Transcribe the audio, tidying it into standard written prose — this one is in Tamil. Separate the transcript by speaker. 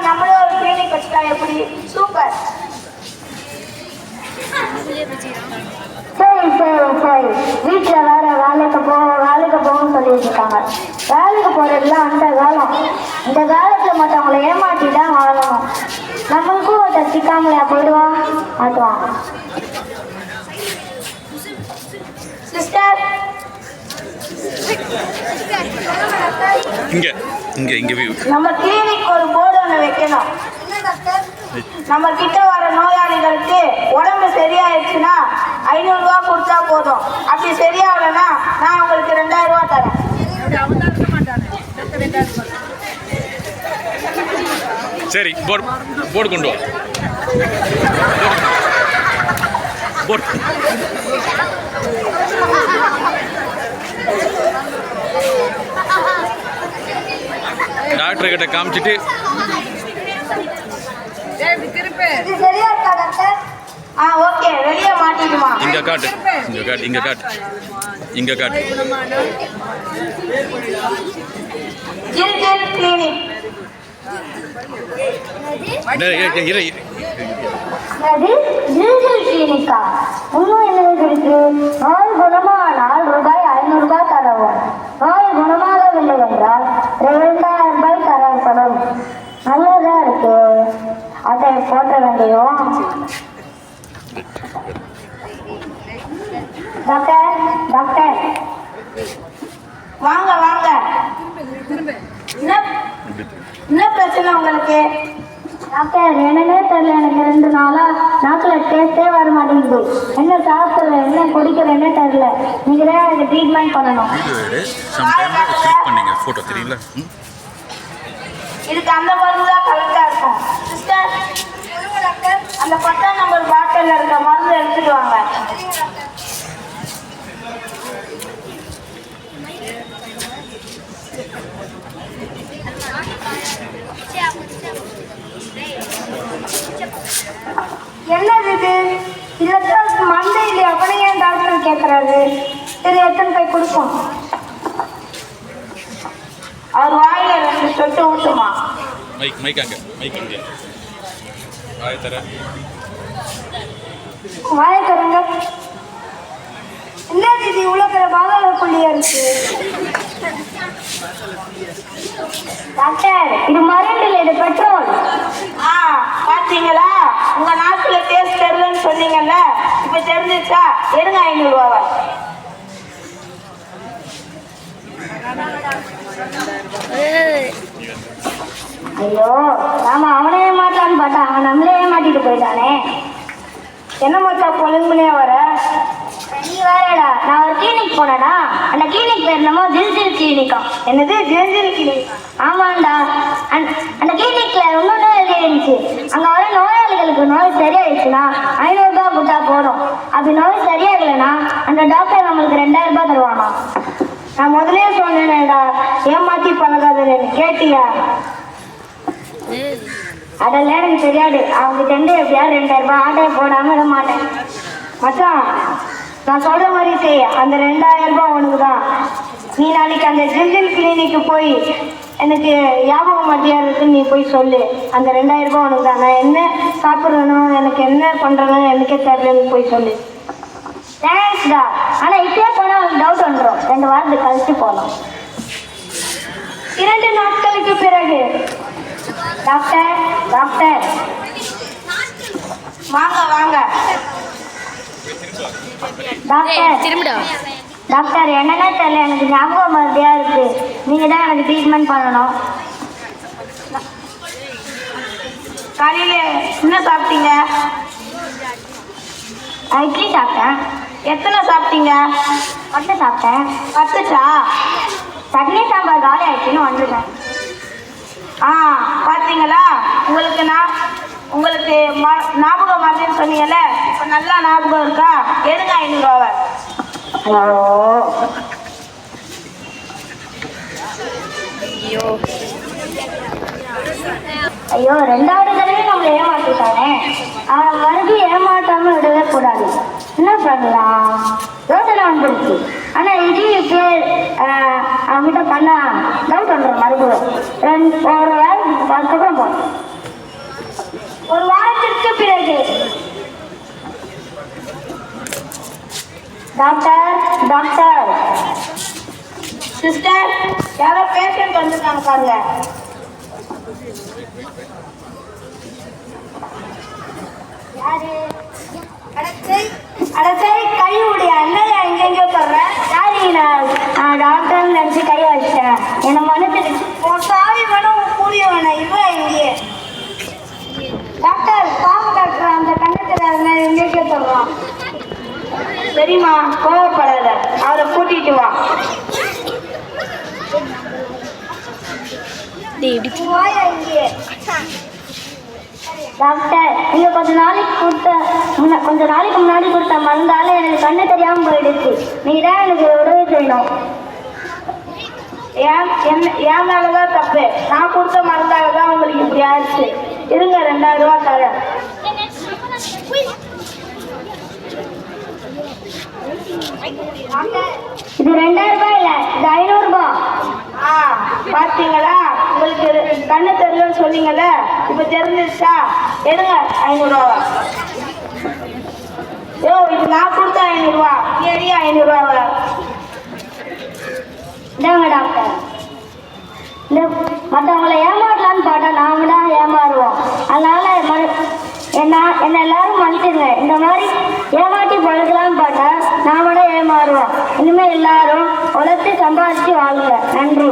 Speaker 1: நம்மளே ஒரு கிளினிக் வச்சுட்டா எப்படி? சூப்பர்.
Speaker 2: சரி சரி சரி, வீட்டில் வேற வேலைக்கு போகணும்னு சொல்லிட்டு இருக்காங்க. வேலைக்கு போறதுலாம் அந்த காலம். இந்த காலத்தில் மற்றவங்களை ஏமாற்றி தான் வாழணும். நம்மளுக்கும் ஒருத்தர் சிக்காமலையா போயிடுவா ஆட்டுவான்.
Speaker 1: சிஸ்டர்,
Speaker 2: நம்ம கிளினிக் ஒரு போர்டு ஒன்று வைக்கணும். நம்ம கிட்ட வர நோயாளிகளுக்கு உடம்பு சரியாயிடுச்சுன்னா 500 ரூபா கொடுத்தா போதும். அப்படி சரியாகலன்னா நான் உங்களுக்கு 2000 ரூபா தரேன்.
Speaker 3: சரி, போர்டு கொண்டு வா. டாக்டர் கிட்ட காமிச்சிட்டு
Speaker 2: சரியா இருக்கா டாக்டர்? ஓகே, வெளியே மாட்டிடுமா?
Speaker 3: இங்க காட்டு.
Speaker 2: ஜில் கிளினிக். கிளினிக்கா? இன்னும் என்ன இருக்கு? நோய் குணமானால் ரூபாய் 500 ரூபாய் தரவும். நோய் குணமாகவில்லை என்றால் 2000 ரூபாய் தரப்படும். நல்லதா இருக்கு. அதை போட்ட வேண்டியும். டாக்டர் வாங்க வாங்க. என்ன பிரச்சனை உங்களுக்கு? டாக்டர், என்னன்னே தெரியல, எனக்கு 2 நாளா நாக்கில் டேஸ்டே வர மாட்டேங்குது. என்ன சாப்பிட்ற என்ன குடிக்கிறேன்னே தெரியல. நீங்க தான் எனக்கு ட்ரீட்மெண்ட் பண்ணணும். இதுக்கு அந்த மருந்து தான் கரெக்டாக இருக்கும். சிஸ்டர், அந்த 10ஆம் நம்பர் பாட்டில் இருக்க மருந்து எடுத்துட்டு வாங்க. என்னது இது? இல்ல மண்டை இல்லையா? அப்படி ஏன் டாக்டர் கேட்கறாரு? சரி, எத்தனை போய் கொடுப்போம். அவர் வாயில 2 சொட்டு ஊட்டுமா? வாயை தரங்க. என்ன இது இவ்வளவு பெரிய பாதாள புள்ளியா இருக்கு? டாக்டர், இது மருந்து இல்லை, இது பெட்ரோல். பாத்தீங்களா? உங்க நாக்குல டேஸ்ட் தெரியலன்னு சொன்னீங்கல்ல, இப்ப தெரிஞ்சிச்சா? எடுங்க 500 ரூபாவை. ஐயோ, நாம அவனே ஏமாட்டான்னு பார்த்தா அவன் நம்மளே ஏமாட்டிட்டு போயிட்டானே. என்ன மச்சா பொழுங்குனே வர? நீ வேறடா, நான் ஒரு கிளினிக் போனேனா, அந்த கிளினிக் பேர் என்னமோ ஜில் கிளினிக்கா. என்னது ஜில் கிளினிக்? ஆமாண்டா. அந்த கிளினிக்ல ரொம்ப நோய் இருந்துச்சு. அங்க வர நோயாளிகளுக்கு நோய் சரியாயிடுச்சுன்னா 500 ரூபாய் கொடுத்தா போதும். அப்படி நோய் சரியாகலைன்னா அந்த டாக்டர் நம்மளுக்கு 2000 ரூபாய் தருவானா? நான் முதலே சொன்னேன்டா, ஏமாத்தி பழகாதுன்னு. கேட்டியா? அதெல்லாம் எனக்கு தெரியாது. அவங்க சென்று எப்படியாவது 2000 ரூபாய் ஆட்டையை போடாம விட மாட்டேன். மச்சான், நான் சொல்ற மாதிரி செய். அந்த 2000 ரூபாய் உனக்கு தான். நீ நாளைக்கு அந்த ஜில் கிளினிக்கு போய் எனக்கு ஞாபகம் மத்தியா இருக்குன்னு நீ போய் சொல்லு. அந்த 2000 ரூபாய் உனக்கு தான். நான் என்ன சாப்பிட்றணும், எனக்கு என்ன பண்றேன்னு எனக்கே தெரியலன்னு போய் சொல்லு. தேங்க்ஸ்டா. ஆனா இப்பயே போனா அவனுக்கு டவுட் வந்துடும். 2 வாரத்துக்கு கழிச்சு போகலாம். 2 நாட்களுக்கு பிறகு டாக்டர் வாங்க வாங்க. டாக்டர், என்னன்னா தெரியல, எனக்கு ஞாபகம் மருதியா இருக்கு. நீங்க தான் எனக்கு ட்ரீட்மெண்ட் பண்ணணும். காலையில என்ன சாப்பிட்டீங்க? இட்லி சாப்பிட்டேன். எத்தனை சாப்பிட்டீங்க? 10 சாப்பிட்டேன். 10ச்சா? சட்னி சாம்பார் காலி ஆயிடுச்சுன்னு வந்துருக்கேன். பார்த்தீங்களா? உங்களுக்கு ஞாபகம் மாதிரின்னு சொன்னீங்கல்ல, இப்போ நல்லா ஞாபகம் இருக்கா? எடுங்க 500 ரூபாவை. ஐயோ, 2வது தடவை நம்மளை ஏமாத்திட்டானே. அவனை மறுபடியும் ஏமாத்தாம விடவே கூடாது. என்ன பண்ணலாம்? யோசனை வந்துருச்சு. ஆனா இது பேர் அவன்கிட்ட பண்ணா டவுட் வந்துடும். மறுபடியும் ஒரு வேலை அதுக்கப்புறம் போகணும். Doctor doctor.
Speaker 1: சிஸ்டர் யாரோ பேஷண்ட் வந்திருக்காங்க பாருங்க.
Speaker 2: யாரு?
Speaker 1: அடச்சை கை உடைய அண்ணன் எங்கெங்கயோ தர்றேன்.
Speaker 2: சாரி, நான் டாக்டர் நினச்சி கை வச்சிட்டேன். என்னை மன்னிச்சிடு.
Speaker 1: உன் சாரி வேணும் உன் கூலிய வேணும். இவன் இங்கே டாக்டர் பாம்பு டாக்டர் அந்த கண்ணத்துல எங்கெங்கயோ தர்றான். சரிம்மா கோவப்படாத, அவரை கூட்டிட்டு வா. வாயா இங்கே.
Speaker 2: டாக்டர், நீங்க கொஞ்ச நாளைக்கு முன்னாடி கொடுத்த மருந்தால எனக்கு கண்ணு தெரியாம போயிடுச்சு. நீங்க தான் எனக்கு உதவி செய்யணும்.
Speaker 1: என் மேலதான் தப்பு. நான் கொடுத்த மருந்தால தான் உங்களுக்கு இப்படி ஆயிடுச்சு. இருங்க 2000 ரூபா தரேன்.
Speaker 2: இது 2000 ரூபாய் இல்ல, இது 500 ரூபாய்.
Speaker 1: பாத்தீங்களா, உங்களுக்கு கண்ணு தெரியலன்னு சொன்னீங்கல்ல, இப்ப தெரிஞ்சிருச்சா? எடுங்க 500 ரூபா. யோ, இது நான் கொடுத்த 500 ரூபா. ஏறியா 500 ரூபாவா?
Speaker 2: இதாங்க டாக்டர். இந்த மற்றவங்களை ஏமாற்றலான்னு பார்த்தா நாம தான் ஏமாறுவோம். அதனால என்ன எல்லாரும் மன்னிச்சிருங்க. இந்த மாதிரி ஏமாற்றி பழகலான்னு பார்த்தா நாம தான் ஏமாறுவோம். இனிமேல் எல்லாரும் உழைத்து சம்பாதிச்சு வாழுங்க. நன்றி.